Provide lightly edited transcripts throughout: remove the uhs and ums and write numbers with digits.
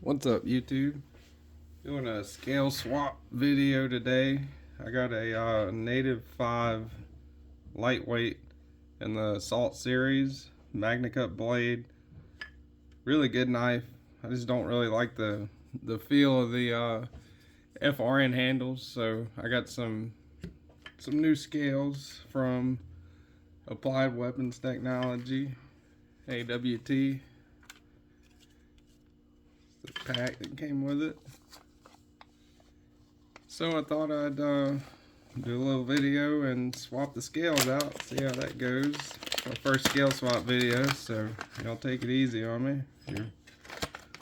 What's up, YouTube? Doing a scale swap video today. I got a Native 5 lightweight in the Salt series, Magnacut blade. Really good knife. I just don't really like the feel of the FRN handles, so I got some new scales from Applied Weapons Technology, AWT. The pack that came with it. So I thought I'd do a little video and swap the scales out, see how that goes. My first scale swap video, so y'all take it easy on me if you're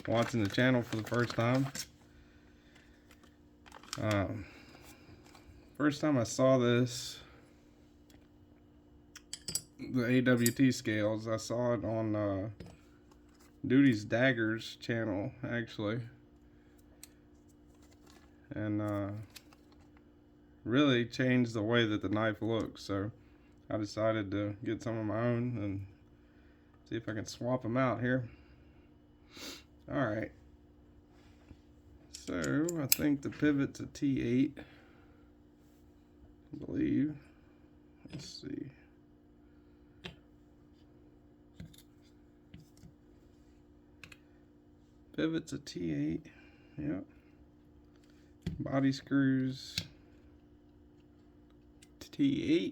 watching the channel for the first time. First time I saw this, the AWT scales, I saw it on Duty's Daggers channel, actually, and really changed the way that the knife looks. So I decided to get some of my own and see if I can swap them out here. All right. So I think the pivot's a T8, I believe. Let's see. Pivot's a T8, yep. Body screws, T8.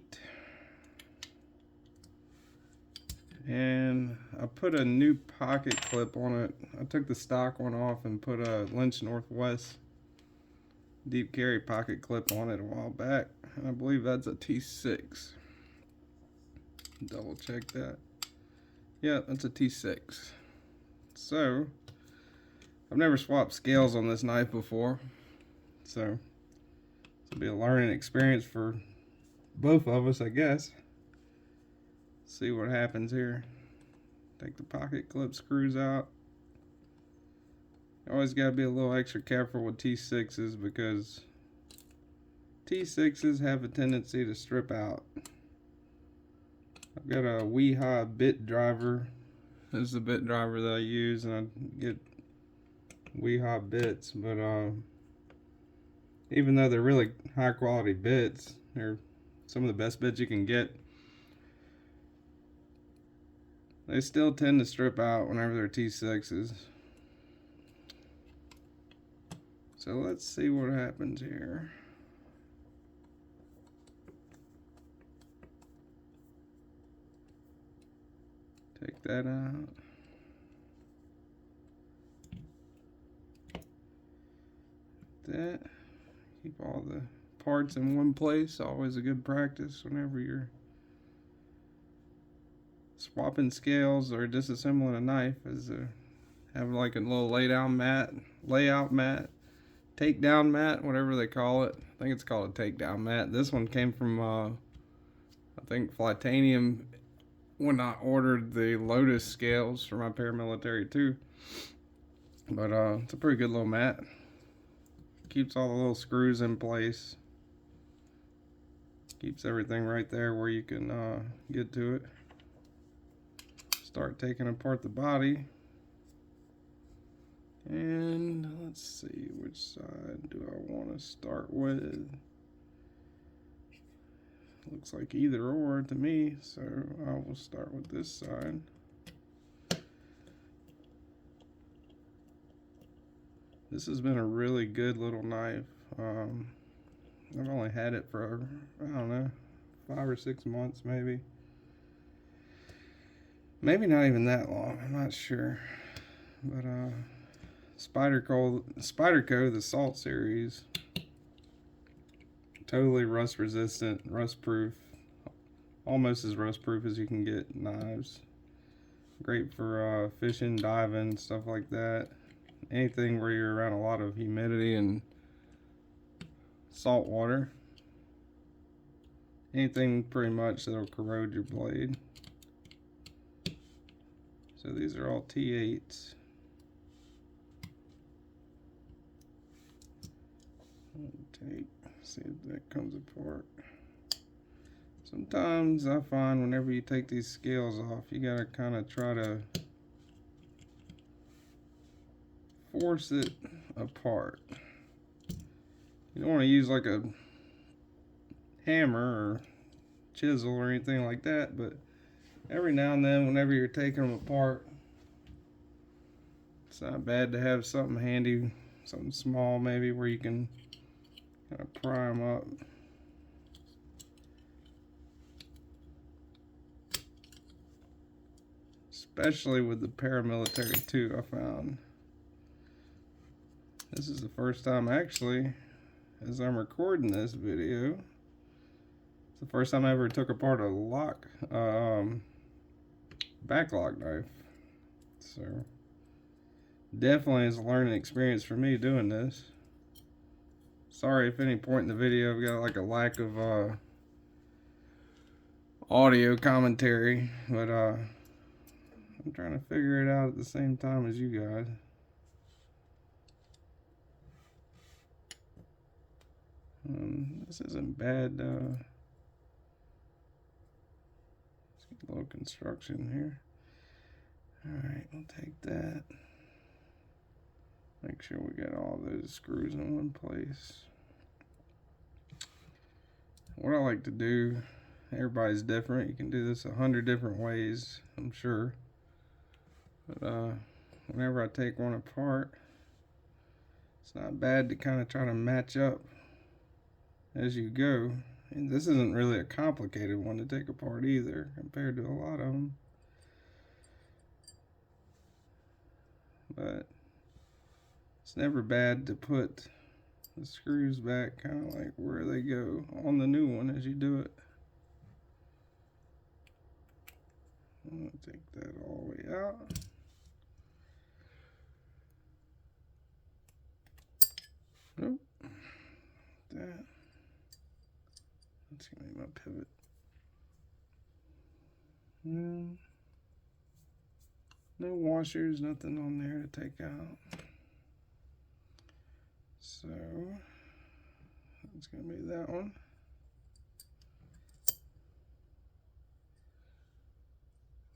And I put a new pocket clip on it. I took the stock one off and put a Lynch Northwest deep carry pocket clip on it a while back. And I believe that's a T6. Double check that. Yeah, that's a T6. So I've never swapped scales on this knife before, so it'll be a learning experience for both of us, I guess. See what happens here. Take the pocket clip screws out. You always gotta be a little extra careful with T6s because T6s have a tendency to strip out. I've got a Weehaw bit driver. This is the bit driver that I use, and I get Weehaw bits, but even though they're really high quality bits, they're some of the best bits you can get, they still tend to strip out whenever they're T6s. So let's see what happens here. Take that out. That. Keep all the parts in one place. Always a good practice whenever you're swapping scales or disassembling a knife, is have like a little layout mat, takedown mat, whatever they call it. I think it's called a takedown mat. This one came from I think Flytanium when I ordered the Lotus scales for my paramilitary too. But it's a pretty good little mat. Keeps all the little screws in place. Keeps everything right there where you can get to it. Start taking apart the body. And let's see, which side do I want to start with? Looks like either or to me, so I will start with this side. This has been a really good little knife. I've only had it for, I don't know, 5 or 6 months maybe. Maybe not even that long, I'm not sure. But Spyderco, the Salt series, totally rust resistant, rust proof, almost as rust proof as you can get knives. Great for fishing, diving, stuff like that. Anything where you're around a lot of humidity and salt water. Anything pretty much that'll corrode your blade. So these are all T8s. See if that comes apart. Sometimes I find whenever you take these scales off, you gotta kind of try to force it apart. You don't want to use like a hammer or chisel or anything like that, but every now and then, whenever you're taking them apart, it's not bad to have something handy, something small maybe, where you can kind of pry them up. Especially with the paramilitary too, I found. This is the first time actually, as I'm recording this video, it's the first time I ever took apart a backlock knife. So definitely is a learning experience for me doing this. Sorry if any point in the video I've got like a lack of audio commentary, but I'm trying to figure it out at the same time as you guys. This isn't bad. Let's get a little construction here. Alright, we'll take that. Make sure we got all those screws in one place. What I like to do, everybody's different. You can do this 100 different ways, I'm sure. But whenever I take one apart, it's not bad to kind of try to match up as you go. And this isn't really a complicated one to take apart either, compared to a lot of them. But it's never bad to put the screws back kind of like where they go on the new one as you do it. I'm going to take that all the way out. Nope. That. That's going to be my pivot. No washers, nothing on there to take out. So it's going to be that one.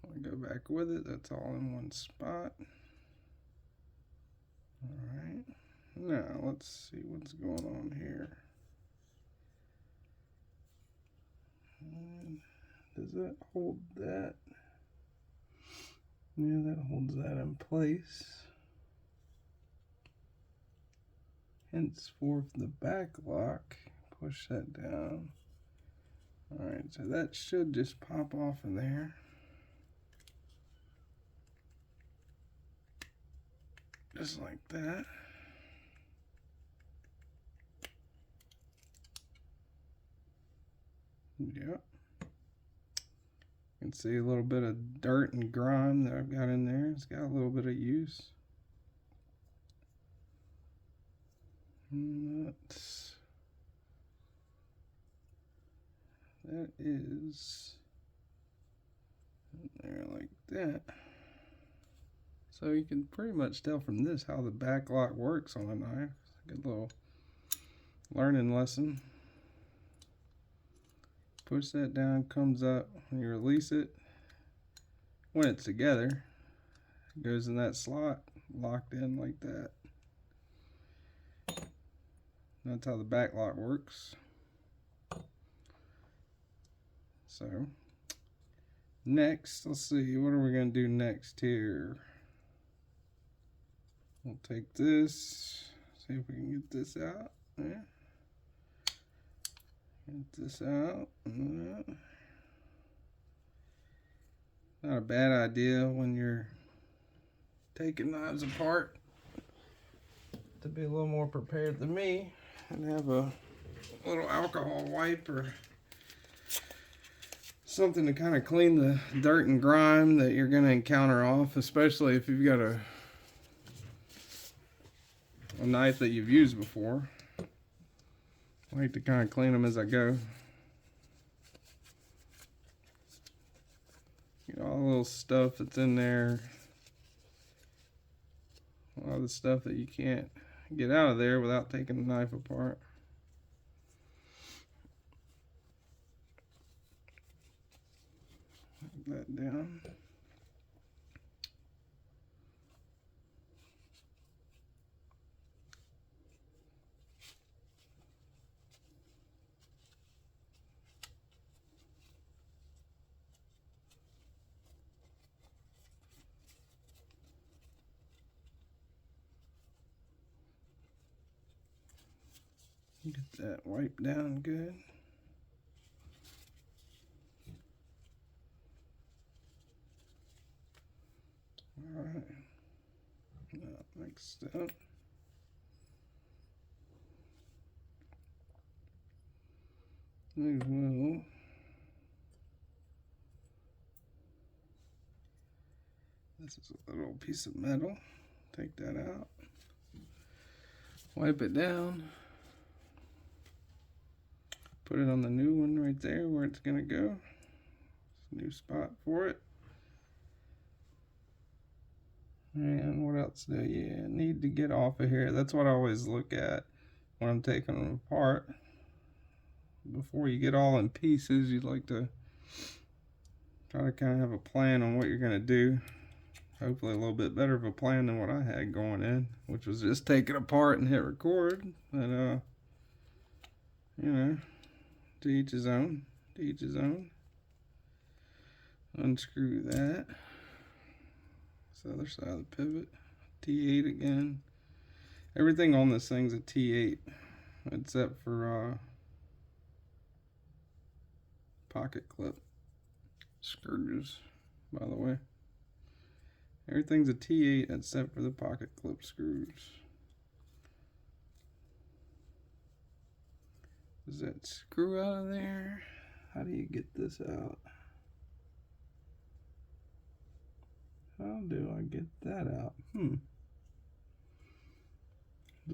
I'll go back with it. That's all in one spot. Alright. Now let's see what's going on here. And does that hold that? Yeah, that holds that in place. Henceforth, the back lock, push that down. Alright, so that should just pop off of there. Just like that. Yep. You can see a little bit of dirt and grime that I've got in there. It's got a little bit of use. That is there like that. So you can pretty much tell from this how the back lock works on a knife. It's a good little learning lesson. Push that down, comes up, when you release it, when it's together, it goes in that slot, locked in like that. That's how the back lock works. So, next, let's see, what are we going to do next here? We'll take this, see if we can get this out. Yeah. Get this out. Not a bad idea when you're taking knives apart to be a little more prepared than me and have a little alcohol wipe or something to kind of clean the dirt and grime that you're going to encounter off, especially if you've got a knife that you've used before. I like to kind of clean them as I go. Get all the little stuff that's in there. A lot of the stuff that you can't get out of there without taking the knife apart. Put that down. Get that wiped down good. Alright. Now, next step. We will this is a little piece of metal. Take that out. Wipe it down. Put it on the new one right there where it's gonna go. New spot for it. And what else do you need to get off of here? That's what I always look at when I'm taking them apart. Before you get all in pieces, you'd like to try to kind of have a plan on what you're gonna do. Hopefully a little bit better of a plan than what I had going in, which was just take it apart and hit record. But you know, to each his own, to each his own. Unscrew that. It's the other side of the pivot. T8 again. Everything on this thing's a T8 except for pocket clip screws, by the way. Everything's a T8 except for the pocket clip screws. Does that screw out of there? How do you get this out? How do I get that out? Does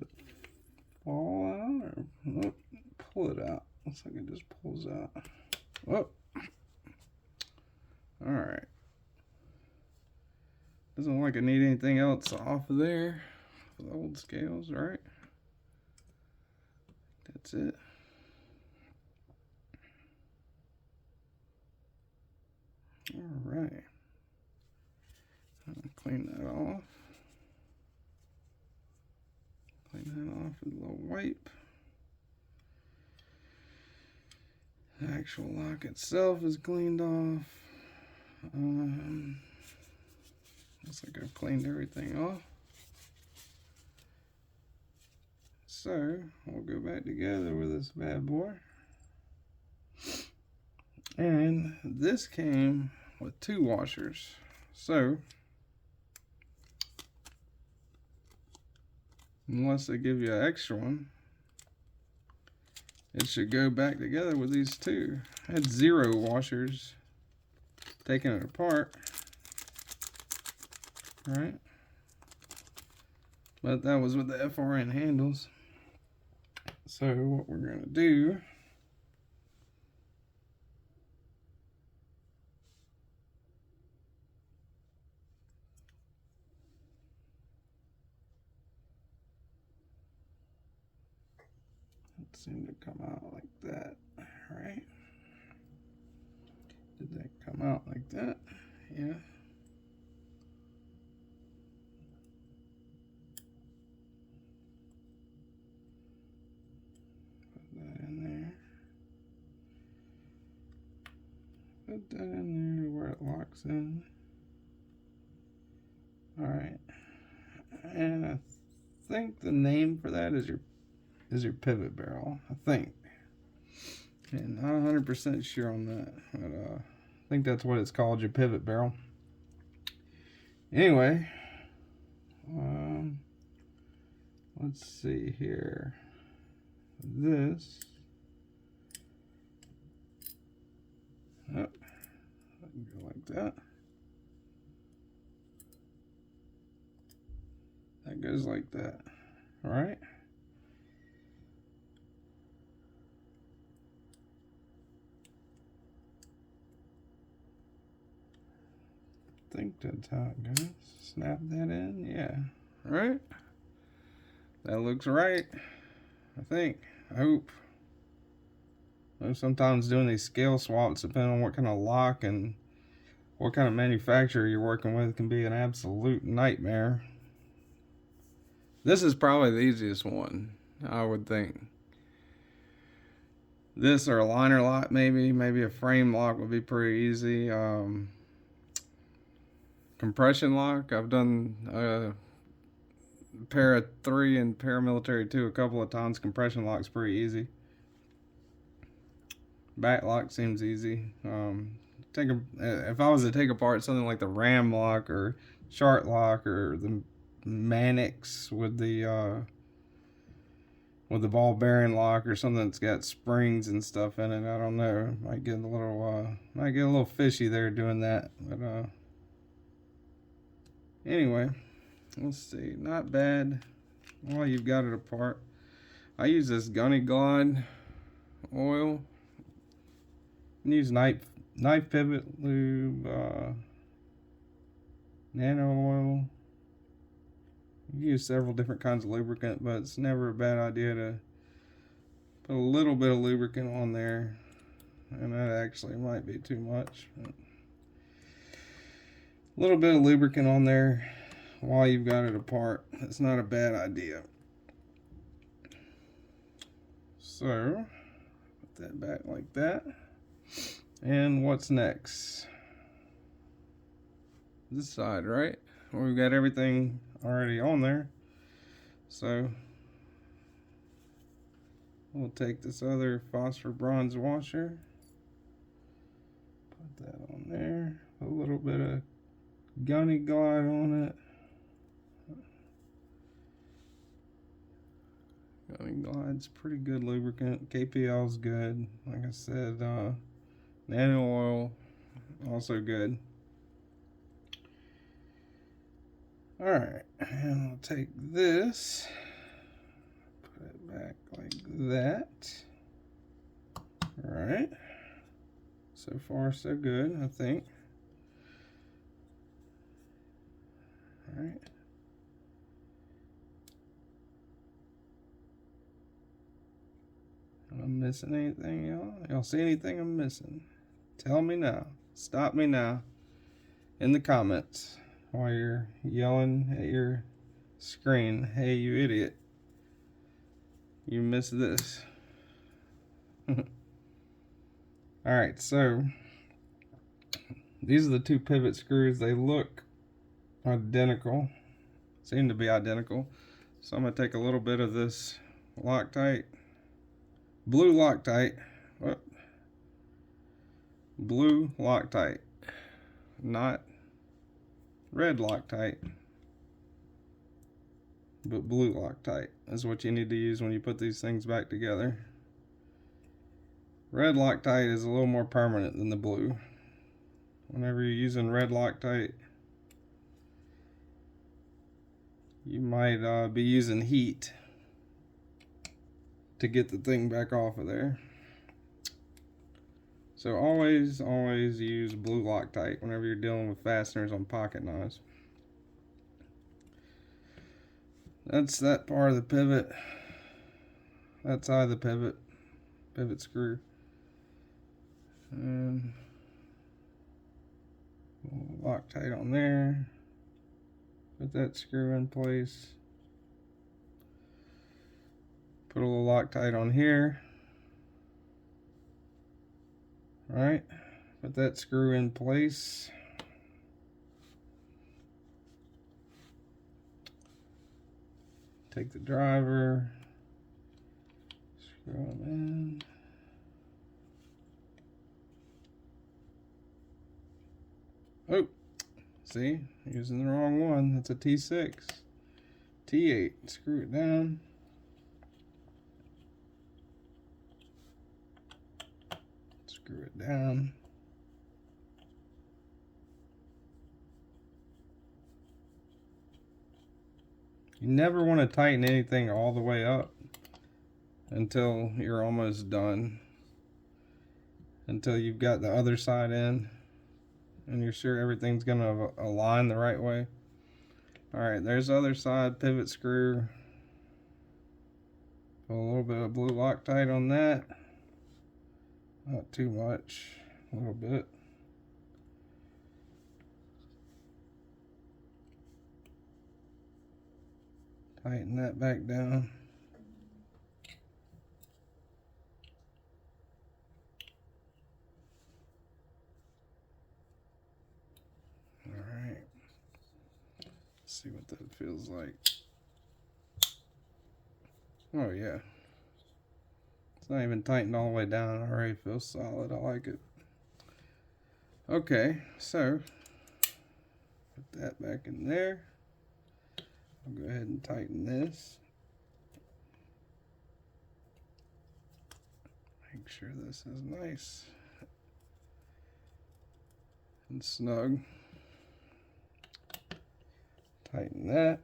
it fall out or nope, pull it out? Looks like it just pulls out. Oh. Alright. Doesn't look like I need anything else off of there for the old scales, right? That's it. Alright. Clean that off. Clean that off with a little wipe. The actual lock itself is cleaned off. Looks like I've cleaned everything off. So we'll go back together with this bad boy. And this came with 2 washers. So unless they give you an extra one, it should go back together with these 2. I had 0 washers taking it apart, right? But that was with the FRN handles. So what we're gonna do, it seemed to come out like that, right? Did that come out like that? Yeah. Put that in there. Put that in there where it locks in. Alright. And I think the name for that is your pivot barrel, I think. And not 100% sure on that, but I think that's what it's called, your pivot barrel. Anyway, let's see here. This, oh, I can go like that. That goes like that, all right? I think that's how it goes. Snap that in, yeah. Right? That looks right. I think. I hope. Sometimes doing these scale swaps, depending on what kind of lock and what kind of manufacturer you're working with, can be an absolute nightmare. This is probably the easiest one, I would think. This or a liner lock, maybe a frame lock would be pretty easy. Compression lock, I've done para 3 and paramilitary 2 a couple of times. Compression lock's pretty easy. Back lock seems easy. If I was to take apart something like the ram lock or chart lock or the Mannix with the ball bearing lock or something that's got springs and stuff in it, I don't know. Might get a little fishy there doing that. But anyway, let's see. Not bad. Well, you've got it apart. I use this Gunny Glide oil. I use knife pivot lube, nano oil. You use several different kinds of lubricant, but it's never a bad idea to put a little bit of lubricant on there. And that actually might be too much. A little bit of lubricant on there while you've got it apart. It's not a bad idea. So, put that back like that. And what's next? This side, right? We've got everything already on there. So we'll take this other phosphor bronze washer, put that on there, a little bit of Gunny Glide on it. Gunny Glide's pretty good lubricant. KPL's good. Like I said, nano oil also good. Alright, and I'll take this, put it back like that. Alright, so far so good, I think. Alright. Am I missing anything, y'all? Y'all see anything I'm missing? Tell me now. Stop me now in the comments while you're yelling at your screen. Hey, you idiot. You missed this. Alright, so these are the two pivot screws. They look identical. Seem to be identical. So I'm going to take a little bit of this Loctite. Blue Loctite. What? Blue Loctite. Not red Loctite, but blue Loctite is what you need to use when you put these things back together. Red Loctite is a little more permanent than the blue. Whenever you're using red Loctite, you might be using heat to get the thing back off of there. So always use blue Loctite whenever you're dealing with fasteners on pocket knives. That's that part of the pivot. That side of the pivot screw. And Loctite on there. Put that screw in place. Put a little Loctite on here. Alright, put that screw in place. Take the driver, screw them in. Oh, see, using the wrong one. That's a T6. T8, screw it down. Screw it down. You never want to tighten anything all the way up until you're almost done. Until you've got the other side in and you're sure everything's going to align the right way. Alright, there's the other side pivot screw. Put a little bit of blue Loctite on that. Not too much, a little bit. Tighten that back down. All right. Let's see what that feels like. Oh yeah. It's not even tightened all the way down. It already feels solid. I like it. Okay, so put that back in there. I'll go ahead and tighten this. Make sure this is nice and snug. Tighten that.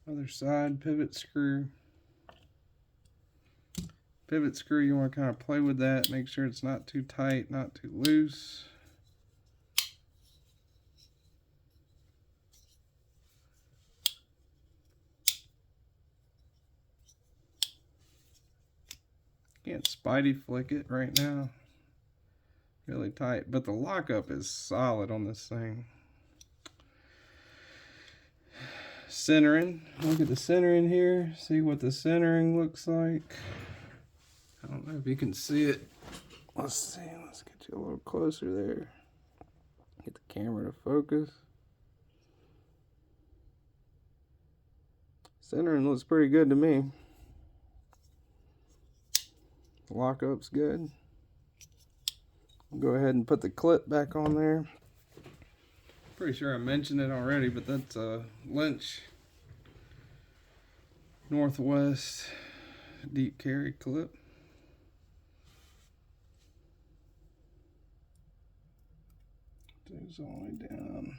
Other side, pivot screw. Pivot screw, you want to kind of play with that. Make sure it's not too tight, not too loose. Can't Spidey flick it right now. Really tight, but the lockup is solid on this thing. Centering. Look at the centering here. See what the centering looks like. I don't know if you can see it. Let's see. Let's get you a little closer there. Get the camera to focus. Centering looks pretty good to me. Lockup's good. I'll go ahead and put the clip back on there. Pretty sure I mentioned it already, but that's a Lynch Northwest deep carry clip. Goes all the way down.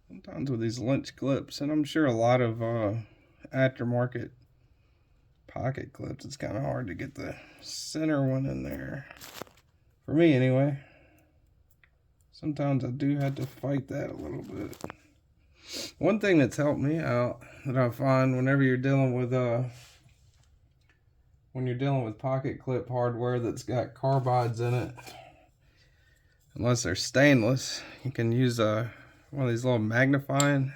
Sometimes with these Lynch clips, and I'm sure a lot of aftermarket pocket clips, it's kind of hard to get the center one in there. For me, anyway. Sometimes I do have to fight that a little bit. One thing that's helped me out that I find whenever you're dealing with pocket clip hardware that's got carbides in it, unless they're stainless, you can use one of these little magnifying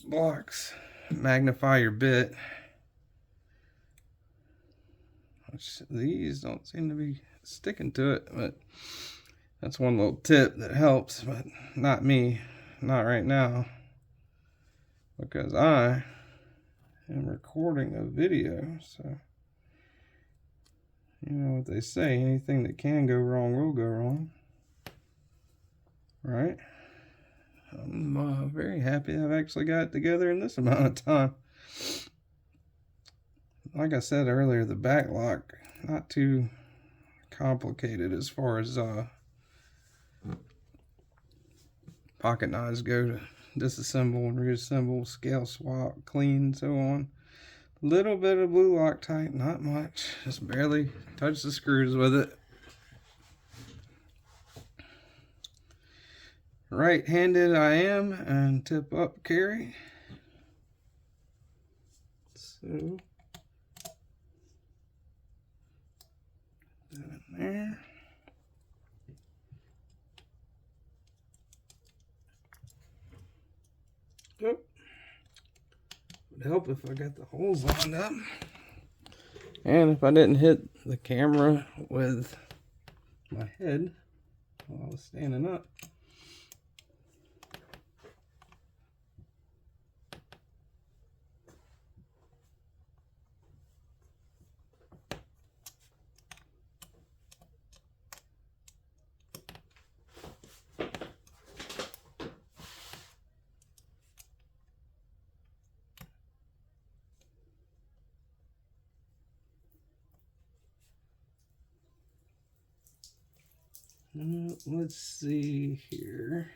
blocks. Magnify your bit. Which these don't seem to be sticking to it, but that's one little tip that helps, but not me, not right now, because I am recording a video. So you know what they say, anything that can go wrong will go wrong, right? I'm very happy I've actually got it together in this amount of time. Like I said earlier, the back lock, not too complicated as far as pocket knives go to disassemble and reassemble, scale swap, clean, so on. Little bit of blue Loctite, not much, just barely touch the screws with it. Right-handed I am, and tip up carry. So that in there. Oh, would help if I got the holes lined up, and if I didn't hit the camera with my head while I was standing up. Let's see here.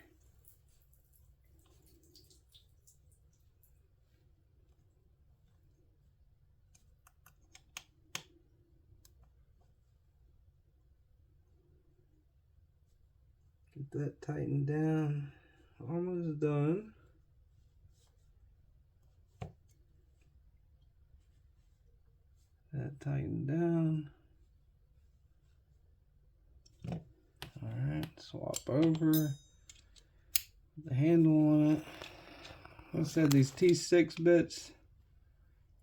Get that tightened down. Almost done. That tightened down. Alright, Swap over the handle on it. Like I said, these T6 bits,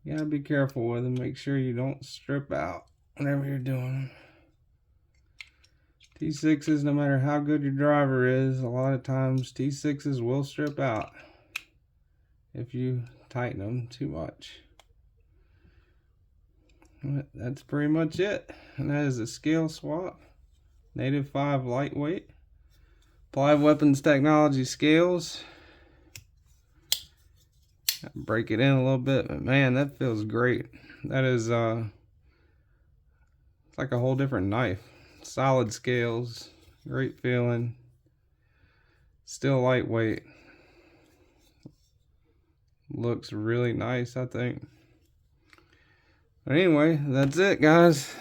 you gotta be careful with them. Make sure you don't strip out whenever you're doing them. T6s, no matter how good your driver is, a lot of times T6s will strip out if you tighten them too much. But that's pretty much it. And that is a scale swap. Native 5 lightweight. Applied Weapons Technology scales. Break it in a little bit, but man, that feels great. That is it's like a whole different knife. Solid scales, great feeling, still lightweight. Looks really nice, I think. But anyway, that's it, guys.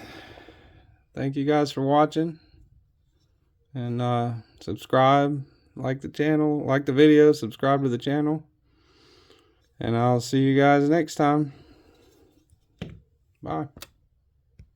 Thank you guys for watching, and subscribe, like the channel, like the video, subscribe to the channel, and I'll see you guys next time. Bye.